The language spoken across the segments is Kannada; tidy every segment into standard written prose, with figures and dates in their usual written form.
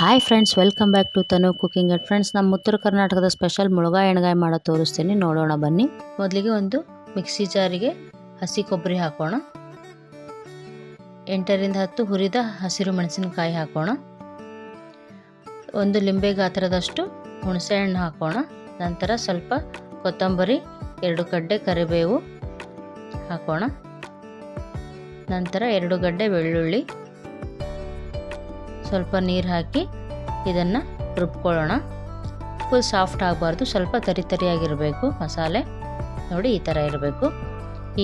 Hi friends, welcome back to Tanu cooking and friends. ನಮ್ಮ ಉತ್ತರ ಕರ್ನಾಟಕದ ಸ್ಪೆಷಲ್ ಮುಳುಗಾಯಿ ಎಣ್ಗಾಯಿ ಮಾಡೋ ತೋರಿಸ್ತೀನಿ, ನೋಡೋಣ ಬನ್ನಿ. ಮೊದಲಿಗೆ ಒಂದು ಮಿಕ್ಸಿ ಜಾರಿಗೆ ಹಸಿ ಕೊಬ್ಬರಿ ಹಾಕೋಣ. 8ರಿಂದ 10 ಹುರಿದ ಹಸಿರು ಮೆಣಸಿನಕಾಯಿ ಹಾಕೋಣ. ಒಂದು ಲಿಂಬೆ ಗಾತ್ರದಷ್ಟು ಹುಣಸೆ ಹಣ್ಣು ಹಾಕೋಣ. ನಂತರ ಸ್ವಲ್ಪ ಕೊತ್ತಂಬರಿ, 2 ಗಡ್ಡೆ ಕರಿಬೇವು ಹಾಕೋಣ. ನಂತರ 2 ಗಡ್ಡೆ ಬೆಳ್ಳುಳ್ಳಿ, ಸ್ವಲ್ಪ ನೀರು ಹಾಕಿ ಇದನ್ನು ರುಬ್ಕೊಳ್ಳೋಣ. ಫುಲ್ ಸಾಫ್ಟ್ ಆಗಬಾರ್ದು, ಸ್ವಲ್ಪ ತರಿಯಾಗಿರಬೇಕು ಮಸಾಲೆ. ನೋಡಿ, ಈ ಥರ ಇರಬೇಕು.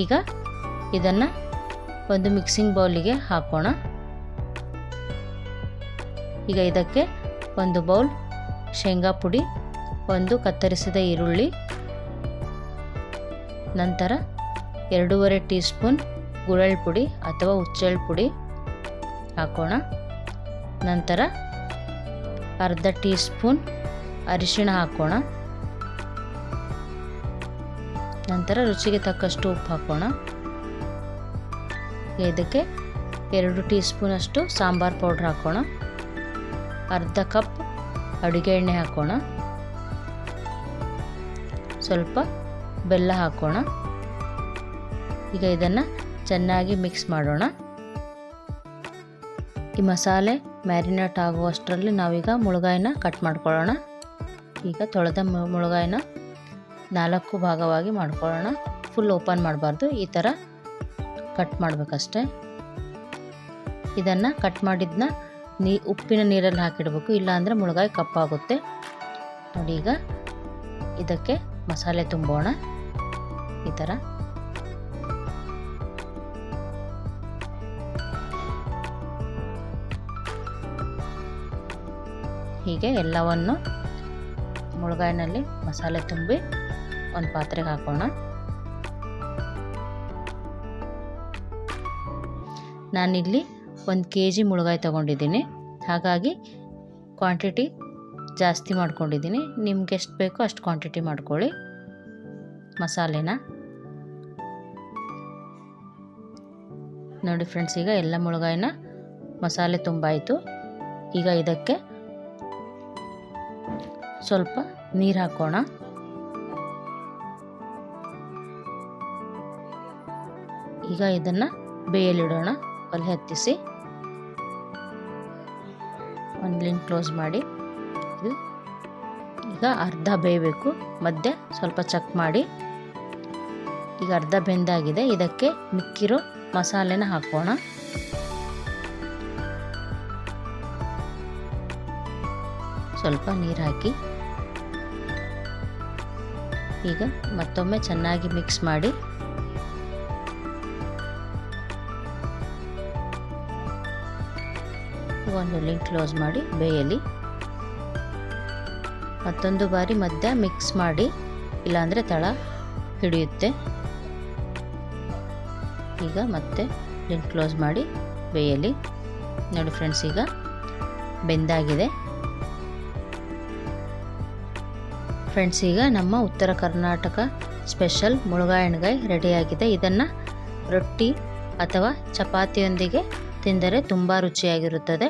ಈಗ ಇದನ್ನು ಒಂದು ಮಿಕ್ಸಿಂಗ್ ಬೌಲಿಗೆ ಹಾಕೋಣ. ಈಗ ಇದಕ್ಕೆ ಒಂದು ಬೌಲ್ ಶೇಂಗಾ ಪುಡಿ, ಒಂದು ಕತ್ತರಿಸಿದ ಈರುಳ್ಳಿ, ನಂತರ 2.5 ಟೀ ಸ್ಪೂನ್ ಗುರೆಳ್ಳು ಪುಡಿ ಅಥವಾ ಹುಚ್ಚೆಳ್ಳು ಪುಡಿ ಹಾಕೋಣ. ನಂತರ ಅರ್ಧ ಟೀ ಸ್ಪೂನ್ ಅರಿಶಿಣ ಹಾಕೋಣ. ನಂತರ ರುಚಿಗೆ ತಕ್ಕಷ್ಟು ಉಪ್ಪು ಹಾಕೋಣ. ಇದಕ್ಕೆ 2 ಟೀ ಸ್ಪೂನ್ ಅಷ್ಟು ಸಾಂಬಾರ್ ಪೌಡ್ರ್ ಹಾಕೋಣ. ಅರ್ಧ ಕಪ್ ಅಡುಗೆ ಎಣ್ಣೆ ಹಾಕೋಣ. ಸ್ವಲ್ಪ ಬೆಲ್ಲ ಹಾಕೋಣ. ಈಗ ಇದನ್ನು ಚೆನ್ನಾಗಿ ಮಿಕ್ಸ್ ಮಾಡೋಣ. ಈ ಮಸಾಲೆ ಮ್ಯಾರಿನೇಟ್ ಆಗುವಷ್ಟರಲ್ಲಿ ನಾವೀಗ ಮುಳುಗಾಯಿನ ಕಟ್ ಮಾಡ್ಕೊಳ್ಳೋಣ. ಈಗ ತೊಳೆದ ಮುಳುಗಾಯಿನ 4 ಭಾಗವಾಗಿ ಮಾಡ್ಕೊಳ್ಳೋಣ. ಫುಲ್ ಓಪನ್ ಮಾಡಬಾರ್ದು, ಈ ಥರ ಕಟ್ ಮಾಡಬೇಕಷ್ಟೆ. ಇದನ್ನು ಕಟ್ ಮಾಡಿದ್ದನ್ನ ಉಪ್ಪಿನ ನೀರಲ್ಲಿ ಹಾಕಿಡಬೇಕು, ಇಲ್ಲಾಂದರೆ ಮುಳುಗಾಯಿ ಕಪ್ಪಾಗುತ್ತೆ. ನೋಡಿ, ಈಗ ಇದಕ್ಕೆ ಮಸಾಲೆ ತುಂಬೋಣ. ಈ ಥರ ಹೀಗೆ ಎಲ್ಲವನ್ನು ಮುಳುಗಾಯಿನಲ್ಲಿ ಮಸಾಲೆ ತುಂಬಿ ಒಂದು ಪಾತ್ರೆಗೆ ಹಾಕೋಣ. ನಾನಿಲ್ಲಿ 1 kg ಮುಳುಗಾಯಿ ತೊಗೊಂಡಿದ್ದೀನಿ, ಹಾಗಾಗಿ ಕ್ವಾಂಟಿಟಿ ಜಾಸ್ತಿ ಮಾಡ್ಕೊಂಡಿದ್ದೀನಿ. ನಿಮ್ಗೆ ಎಷ್ಟು ಬೇಕೋ ಅಷ್ಟು ಕ್ವಾಂಟಿಟಿ ಮಾಡ್ಕೊಳ್ಳಿ ಮಸಾಲೆನ. ನೋಡಿ ಫ್ರೆಂಡ್ಸ್, ಈಗ ಎಲ್ಲ ಮುಳುಗಾಯಿನ ಮಸಾಲೆ ತುಂಬಾಯಿತು. ಈಗ ಇದಕ್ಕೆ ಸ್ವಲ್ಪ ನೀರು ಹಾಕೋಣ. ಈಗ ಇದನ್ನು ಬೇಯಲಿಡೋಣ. ಒಲೆ ಹತ್ತಿಸಿ ಒಂದು ಲಿಡ್ ಕ್ಲೋಸ್ ಮಾಡಿ. ಇದು ಈಗ ಅರ್ಧ ಬೇಯಬೇಕು, ಮಧ್ಯೆ ಸ್ವಲ್ಪ ಚೆಕ್ ಮಾಡಿ. ಈಗ ಅರ್ಧ ಬೆಂದಾಗಿದೆ. ಇದಕ್ಕೆ ಮಿಕ್ಕಿರೋ ಮಸಾಲೆನ ಹಾಕೋಣ. ಸ್ವಲ್ಪ ನೀರು ಹಾಕಿ ಈಗ ಮತ್ತೊಮ್ಮೆ ಚೆನ್ನಾಗಿ ಮಿಕ್ಸ್ ಮಾಡಿ. ಒಂದು ಲಿಡ್ ಕ್ಲೋಸ್ ಮಾಡಿ ಬೇಯಲಿ. ಮತ್ತೊಂದು ಬಾರಿ ಮಧ್ಯ ಮಿಕ್ಸ್ ಮಾಡಿ, ಇಲ್ಲಾಂದರೆ ತಳ ಹಿಡಿಯುತ್ತೆ. ಈಗ ಮತ್ತೆ ಲಿಡ್ ಕ್ಲೋಸ್ ಮಾಡಿ ಬೇಯಲಿ. ನೋಡಿ ಫ್ರೆಂಡ್ಸ್, ಈಗ ಬೆಂದಾಗಿದೆ. ಫ್ರೆಂಡ್ಸ್, ಈಗ ನಮ್ಮ ಉತ್ತರ ಕರ್ನಾಟಕ ಸ್ಪೆಷಲ್ ಮುಳುಗಾಯಿ ಎಣ್ಗಾಯಿ ರೆಡಿಯಾಗಿದೆ. ಇದನ್ನು ರೊಟ್ಟಿ ಅಥವಾ ಚಪಾತಿಯೊಂದಿಗೆ ತಿಂದರೆ ತುಂಬ ರುಚಿಯಾಗಿರುತ್ತದೆ.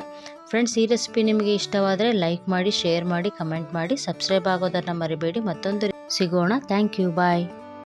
ಫ್ರೆಂಡ್ಸ್, ಈ ರೆಸಿಪಿ ನಿಮಗೆ ಇಷ್ಟವಾದರೆ ಲೈಕ್ ಮಾಡಿ, ಶೇರ್ ಮಾಡಿ, ಕಮೆಂಟ್ ಮಾಡಿ, ಸಬ್ಸ್ಕ್ರೈಬ್ ಆಗೋದನ್ನು ಮರಿಬೇಡಿ. ಮತ್ತೊಂದು ಸಿಗೋಣ. Thank you, bye.